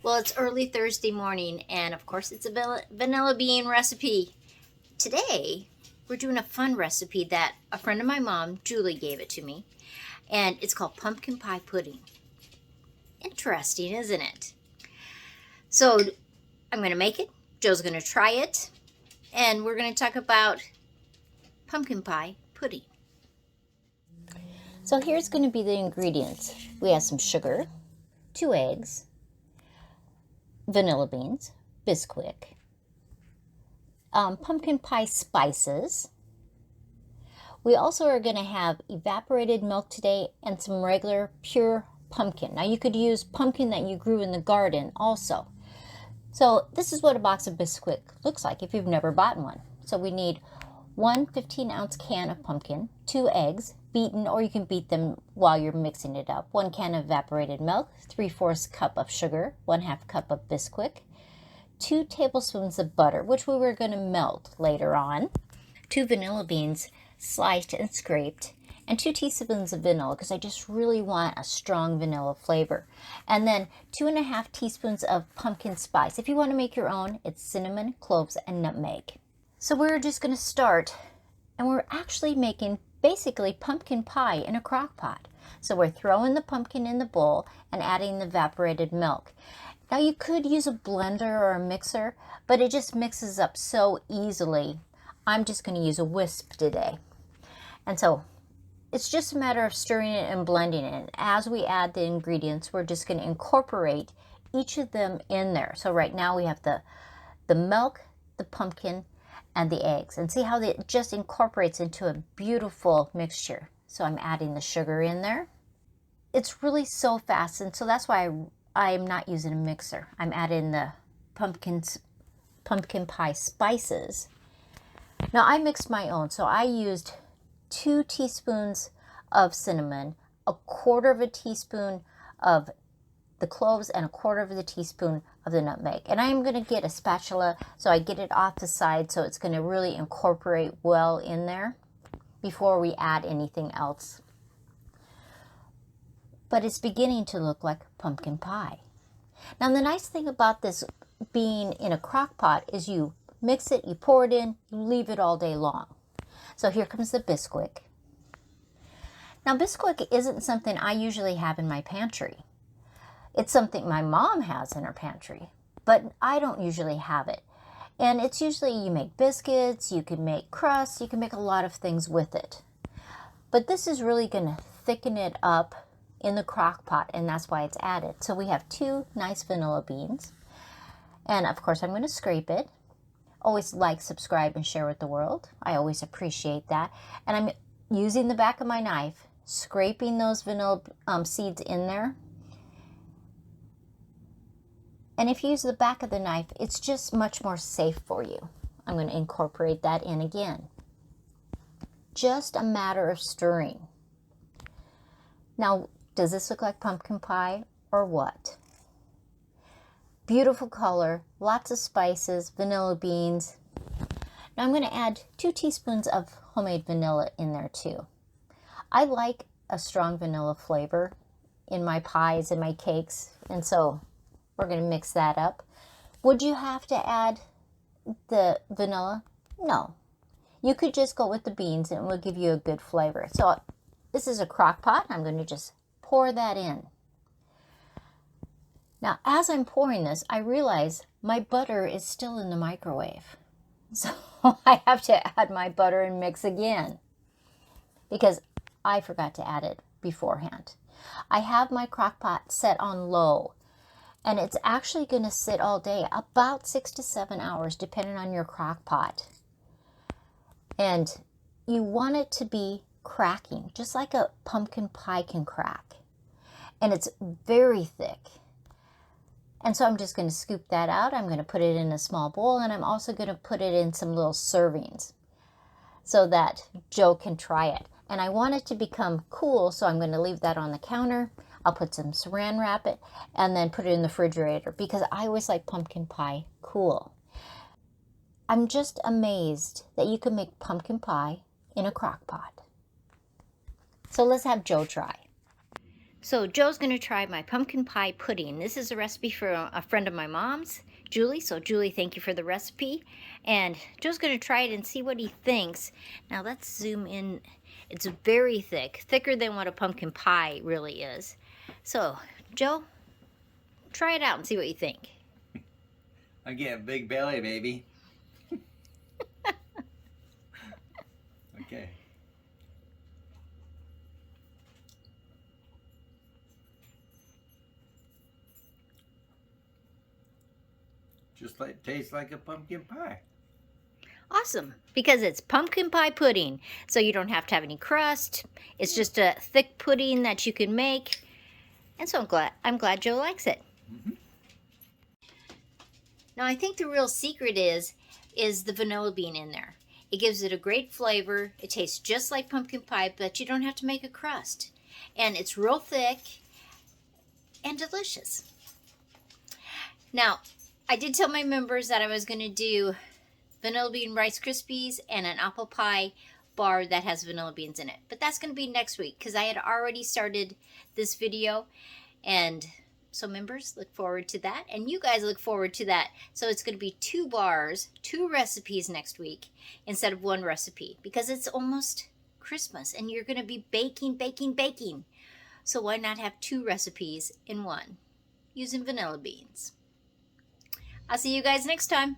Well, it's early Thursday morning, and of course it's a vanilla bean recipe. Today, we're doing a fun recipe that a friend of my mom, Julie, gave it to me, and it's called pumpkin pie pudding. Interesting, isn't it? So, I'm going to make it, Joe's going to try it, and we're going to talk about pumpkin pie pudding. So here's going to be the ingredients. We have some sugar, 2 eggs, vanilla beans, Bisquick, pumpkin pie spices. We also are going to have evaporated milk today and some regular pure pumpkin. Now you could use pumpkin that you grew in the garden also. So this is what a box of Bisquick looks like if you've never bought one. So we need 1 15-ounce can of pumpkin, 2 eggs, beaten, or you can beat them while you're mixing it up, 1 can of evaporated milk, 3/4 cup of sugar, 1/2 cup of Bisquick, 2 tablespoons of butter, which we were going to melt later on, 2 vanilla beans sliced and scraped, and 2 teaspoons of vanilla because I just really want a strong vanilla flavor. And then 2.5 teaspoons of pumpkin spice. If you want to make your own, it's cinnamon, cloves, and nutmeg. So we're just going to start, and we're actually making basically pumpkin pie in a crock pot. So we're throwing the pumpkin in the bowl and adding the evaporated milk. Now you could use a blender or a mixer, but it just mixes up so easily. I'm just going to use a whisk today. And so it's just a matter of stirring it and blending it. And as we add the ingredients, we're just going to incorporate each of them in there. So right now we have the milk, the pumpkin, and the eggs, and see how it just incorporates into a beautiful mixture. So I'm adding the sugar in there. It's really so fast, and so that's why I'm not using a mixer. I'm adding the pumpkin pie spices. Now I mixed my own, so I used 2 teaspoons of cinnamon, 1/4 teaspoon of the cloves, and 1/4 teaspoon of the nutmeg. And I'm going to get a spatula so I get it off the side so it's going to really incorporate well in there before we add anything else. But it's beginning to look like pumpkin pie. Now the nice thing about this being in a crock pot is you mix it, you pour it in, you leave it all day long. So here comes the Bisquick. Now Bisquick isn't something I usually have in my pantry. It's something my mom has in her pantry, but I don't usually have it. And it's usually you make biscuits, you can make crust, you can make a lot of things with it. But this is really going to thicken it up in the crock pot, and that's why it's added. So we have 2 nice vanilla beans. And of course I'm going to scrape it. Always like, subscribe, and share with the world. I always appreciate that. And I'm using the back of my knife, scraping those vanilla seeds in there. And if you use the back of the knife, it's just much more safe for you. I'm going to incorporate that in again. Just a matter of stirring. Now, does this look like pumpkin pie or what? Beautiful color, lots of spices, vanilla beans. Now I'm going to add 2 teaspoons of homemade vanilla in there too. I like a strong vanilla flavor in my pies and my cakes, and so we're going to mix that up. Would you have to add the vanilla? No. You could just go with the beans and it will give you a good flavor. So this is a crock pot. I'm going to just pour that in. Now, as I'm pouring this, I realize my butter is still in the microwave. So I have to add my butter and mix again because I forgot to add it beforehand. I have my crock pot set on low, and it's actually going to sit all day, about 6 to 7 hours, depending on your crock pot. And you want it to be cracking, just like a pumpkin pie can crack. And it's very thick. And so I'm just going to scoop that out. I'm going to put it in a small bowl, and I'm also going to put it in some little servings so that Joe can try it. And I want it to become cool, so I'm going to leave that on the counter. I'll put some saran wrap it and then put it in the refrigerator because I always like pumpkin pie cool. I'm just amazed that you can make pumpkin pie in a crock pot. So let's have Joe try. So Joe's going to try my pumpkin pie pudding. This is a recipe for a friend of my mom's, Julie. So Julie, thank you for the recipe. And Joe's going to try it and see what he thinks. Now let's zoom in. It's very thick, thicker than what a pumpkin pie really is. So Joe, try it out and see what you think. I get a big belly, baby. Okay. Just like tastes like a pumpkin pie. Awesome, because it's pumpkin pie pudding, so you don't have to have any crust. It's just a thick pudding that you can make, and so I'm glad Joe likes it. Now I think the real secret is the vanilla bean in there. It gives it a great flavor. It tastes just like pumpkin pie, but you don't have to make a crust, and it's real thick and delicious. Now I did tell my members that I was going to do vanilla bean Rice Krispies and an apple pie bar that has vanilla beans in it. But that's going to be next week because I had already started this video. And so members, look forward to that. And you guys look forward to that. So it's going to be 2 bars, 2 recipes next week instead of 1 recipe. Because it's almost Christmas and you're going to be baking, baking, baking. So why not have 2 recipes in one using vanilla beans? I'll see you guys next time.